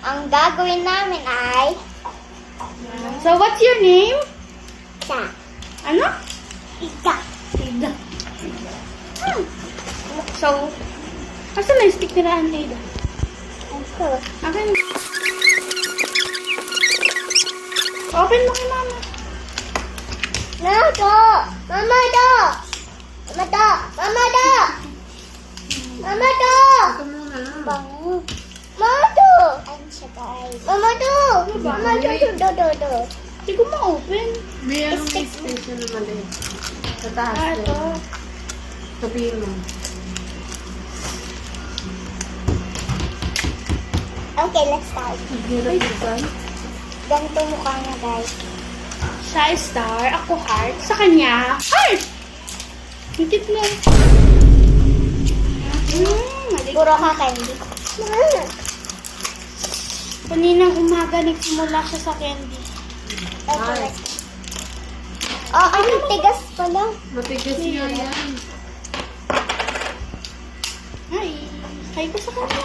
Ang gagawin namin ay So, what's your name? sa Ano? Ika. Ida. So, asa na yung stick nila, Ida? Ako. Akin. Open mo kay mama. Mama to! Mama to! Mama to! Mama to! Mama to! Ito muna. Bango. Mama to! Ayun siya guys. Mama to! Mama to! Hindi ko ma-open. May anong extension na mali. Sa taas Ito. eh. Sabihin mo. Okay, let's start. Hirap isan. Ganito mukha niya guys. Siya ay star, ako heart. Sa kanya, heart! Higit mo. Mali. Puro ka candy. Kaninang umaga, nagsimula siya sa candy. Okay, let's Oh, ay, tigas pala. Matigas niya yan. Ay, kaya ko sa kanya.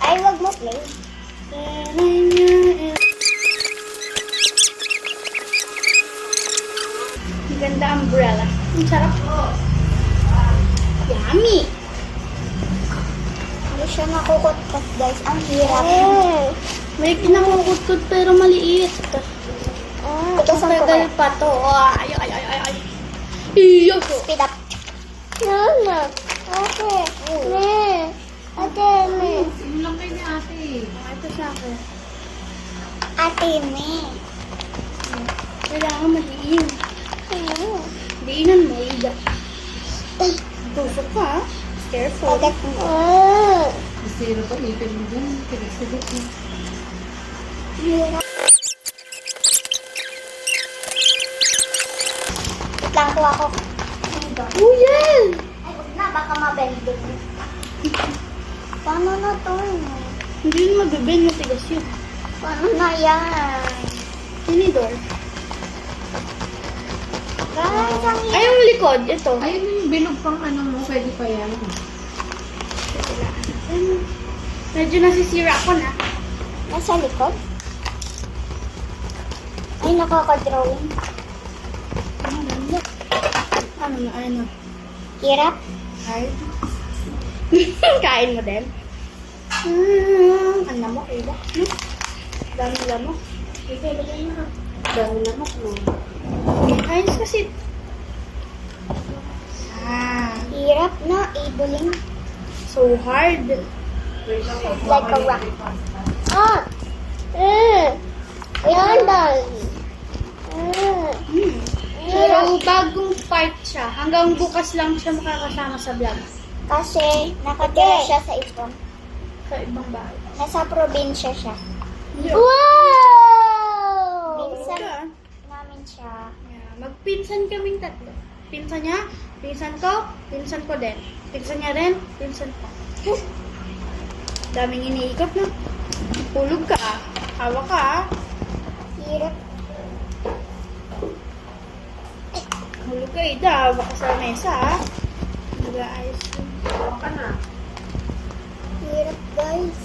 Ay, wag mo play. Ang ganda umbrella. Ang sarap. Yummy! Hindi siya nakukot-kot guys. Ang hirap. May kinakukut-kut pero maliit. Ito sa Tagal pa to. Ay, ay, ay, ay, ay. Iyo! Speed up. Mama. Okay. Ne. Ate, ne. Sino lang kayo ni ate? Ito sa akin. Ate, ne. Kailangan maliin. Diinan mo, Ida. Tusok ka, ha? Careful. Pagat mo. Masira pa, ipin mo dyan. Tigas-tigas mo. Wait lang ko ako. Oh, yan! Ay, huwag na. Baka mabending. Paano na to? Hindi yun mabibend, matigas yun. Paano na yan? Tinidor. Guys, ang Ay, yung likod, ito. Ayun yung bilog pang ano mo, pwede pa yan. Medyo nasisira ko na. nasa likod. Ay, nakaka-drawing. Ano na, ano? Hirap. Hard. Kain mo din? Ang lamok, Ida. Dami lamok. Ito, ilagay mo. Dami lamok mo. Ayos kasi. Hirap na, ibuling. So hard. Like a rock. Ah! Yan, dahil. So, bagong part siya. Hanggang bukas lang siya makakasama sa vlog. Kasi, nakatira siya sa ibang. Sa ibang bahay. Nasa probinsya siya. Yeah. Wow! Pinsan Yeah. namin siya. Magpinsan kaming tatlo. Pinsan niya, pinsan ko din. Pinsan niya rin, pinsan ko. Daming iniikot na. Hulog ka. Hawak ka. Hirap. Hulog ka, Ida. Hawak ka sa mesa. Nag-aayos. Hawak ka na. Hirap, guys.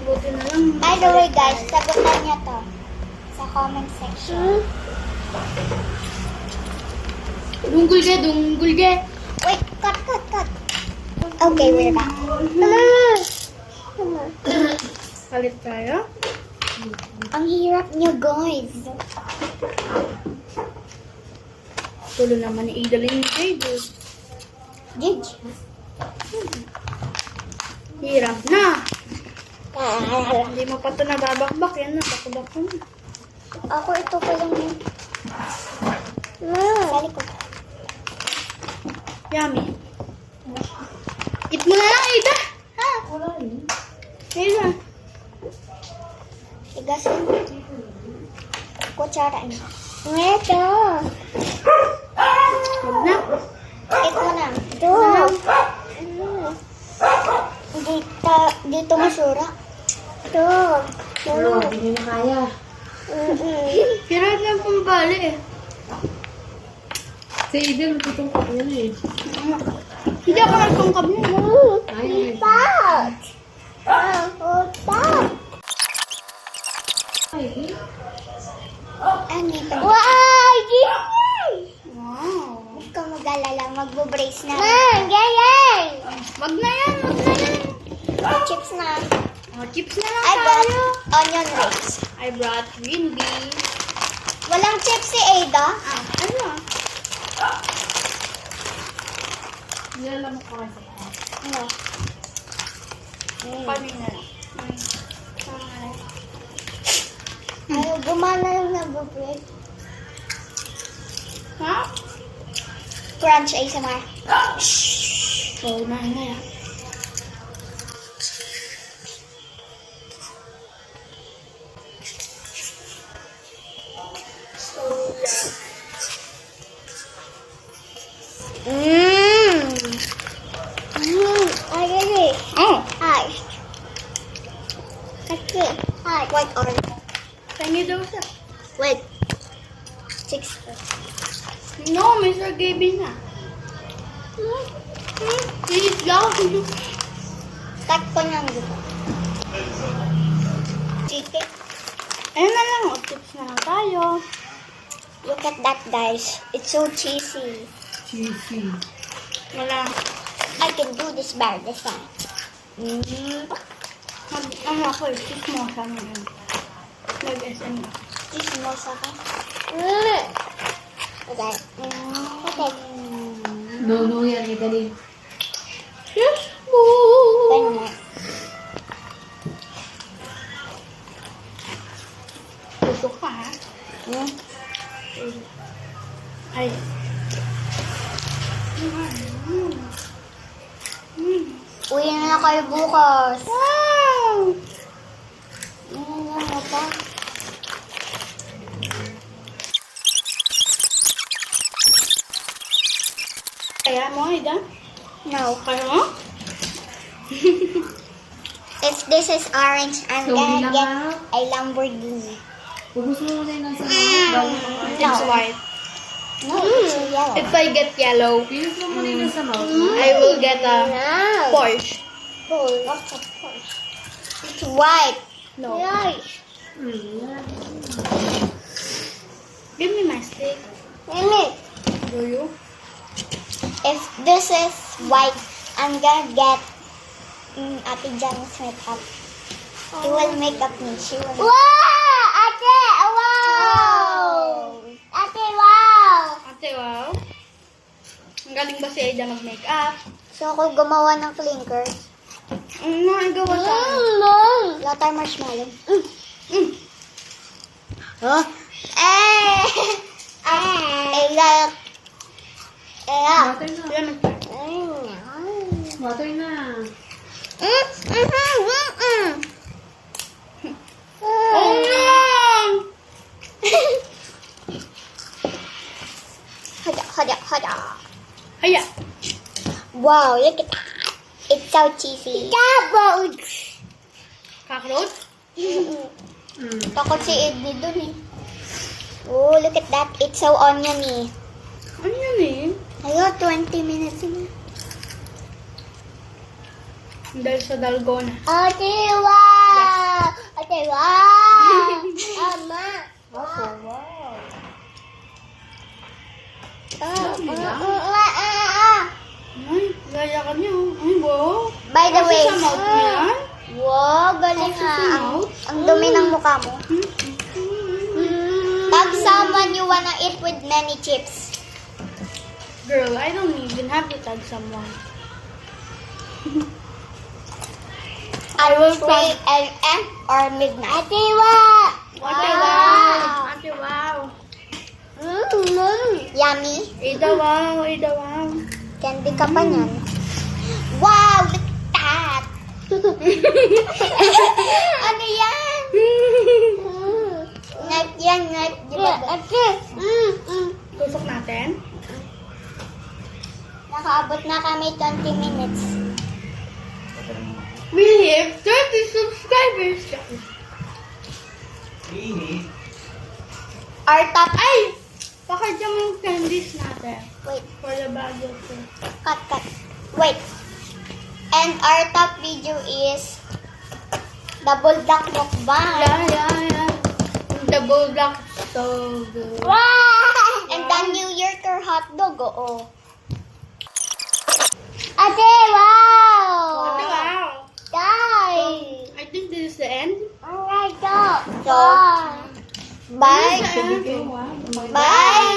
Buti na lang. By the way, guys, sagutan niya to sa comment section. Dunggul ka. Wait, cut. Okay, we're back. Palit tayo. Ang hirap niya, guys. Tulo naman ni Ida lang yung table. Gig. Hirap na. Hindi mo pa ito nababakbak. Yan na, bakbak ko na. Ako ito pa lang yun. Sa likod. Yummy. Eat mo na lang, Ida. Ha? Wala yun. Ida. Tigasin. Kutsara niya. Ito. Huwag na. Eat mo na. Ito. Dito masura. Ito. Pero, hindi na kaya. Hirap na pambali eh. Si Eden, matutungkap yan eh. Hindi ako nagtungkab niya. Ay, Bakit? chips na. Oh, chips na lang I brought tayo. onion rings. I brought green beans. Walang chips si Ada. Ano? Nilalam ko kayo sa taas. Ano? Kami na lang. Ayaw, gumana yung nag-break. Ha? Crunch ASMR. So, na. I get it. Oh, Hi. Okay. Hi. White orange. tangi daw siya. Wait. 6. No, Mr. Gaby na. Please lang. Cut ko ng dito. Chicken. Ayun na lang, chips na lang tayo. Look at that, guys. It's so cheesy. Cheesy. Wala. I can do this by this time. Ano ako, chips mo sa amin. Nag-SM na. Chismos ako. Okay. Okay. No, yan. Idali. Chips mo! Ganyan. Tusok ka, ha? Ay. Uwi na kayo bukas. Wow! Ano pa? Kaya mo, Ida? No. Kaya mo? If this is orange, I'm So, gonna bilang get nga. a Lamborghini. Ubus mo muna yung nasa mga bago pa kayo. It's white. No, it's yellow. If I get yellow, Pilis mo muna yung nasa mouth. I will get a No. Porsche. Lots of course. It's white. No. Nice. Yan. Give me my stick. Really? Do you? If this is white, I'm gonna get Ate Jan's makeup. She will make up me. She will. Wow! Ate! Wow! Ate, wow! Ate, wow. Ang galing ba si Aida mag-makeup? So, ako gumawa ng clinkers. Ano ang gawa tayo? Wala tayong marshmallow. Huh? Eh! Look. Water na. Yan ang Water na. Oh no! Hada. Haya. Wow, look at that. It's so cheesy. Cockroach? Takot si Edney dun eh. Oh, look at that. It's so oniony. Ano yun eh? Ayun, 20 minutes na. Dahil sa dalgona. Ate, wow! Ate, wow! Ama! Wow. Ay, gaya ka niya. Ay, wow. By the way, Kasi sa mouth mo yan? wow, galing Kasi ha. sa mouth? Ang dumi ng mukha mo. Tag someone you wanna eat with many chips. Girl, I don't even have to tag someone. At will 3 tag- a.m. or midnight. Ate, wow! Ate, wow. Ate, wow. Yummy. Ida, wow. Ida, wow. Candy ka pa niyan. Wow, look at that. Ano yan? Knife yan, knife. Di ba? Tusok natin. Nakaabot na kami 20 minutes. We have 30 subscribers. Our top, Ay! Pakadya mo yung candies natin. wait, For the budget. cut. Wait. And our top video is double duck mukbang. Yeah. Double black. So good. Wow! And the New Yorker hot dog, oo. Ate, wow! Ate, wow. Guys! So, bye. Sige, wow. Bye.